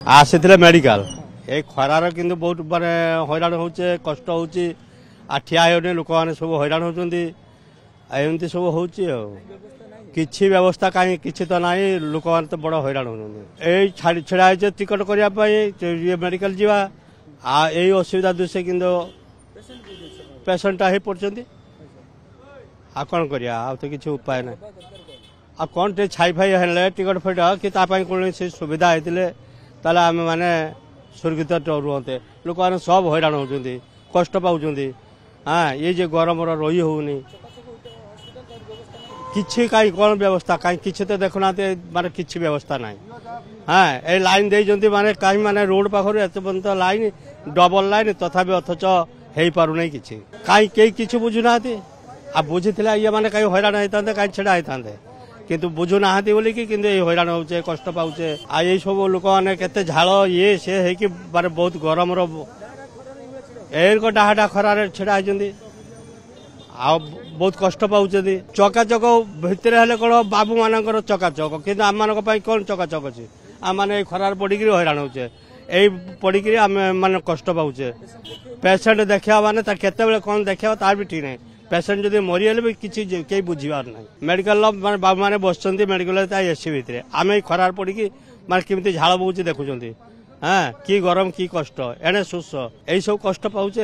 आसी मेडिकल ए खरार कि बहुत माने हैरान होचे कष्ट होची आ ठिया होने लोक मैंने सब हैरान होचंदी एमती सब होची किछि व्यवस्था कहीं किछि तो नाही लोक मैंने तो बड़ हैरान होचंदी ए छाड़ी छड़ा है टिकट करिया पई मेडिकल जीवा आ ए असुविधा दुसे किंतु पेशेंट ही पड़चंदी आ कौन करिया आ तो किछि उपाय ना आ कौन टे छाई फाई हेले टिकट फेट कि कौन सुविधा होते ताले आम मैंने सुरक्षित रुहते लोक मैंने सब हैरान होती कष्ट पाँच हाँ ये जे गरम रही होनी किछि कहीं कौन व्यवस्था कहीं किछि तो देखुना माने किछि व्यवस्था ना हाँ ये लाइन दे माने कहीं माने रोड पाखर एत पर्यंत लाइन डबल लाइन तथापि अथच हो पार कि कहीं किछि बुझुना आ बुझी ये मैंने कहीं हैरान होता कहीं छेड़ा होता किंतु बुझुना बोली कि हैरान होचे कष्ट पाचे आ ये सब लोक मैंने केते झाल ये से है कि माने बहुत गरम डाहाडा खरार छेड़ा होती आ बहुत कष्ट पाँच चकाचक भितर हेले कौन बाबू मान चकाचक कि आम मान कौन चकाचक अच्छे आम मैंने खरार पड़ी हैरान होचे यही पड़ी आम मैंने कष्ट पाचे पेसेंट देखा माने केते कौन देखा तार भी ठीक नहीं पेसेंट जब मरीगले भी किसी कई बुझार ना मेडिकल बाबू मैंने बस मेडिकल एसी भितर आम खरार पड़ी माने केमती झाड़ बोची देखुं हाँ कि गरम कि कष्ट एने शोष यही सब कष्ट पाचे।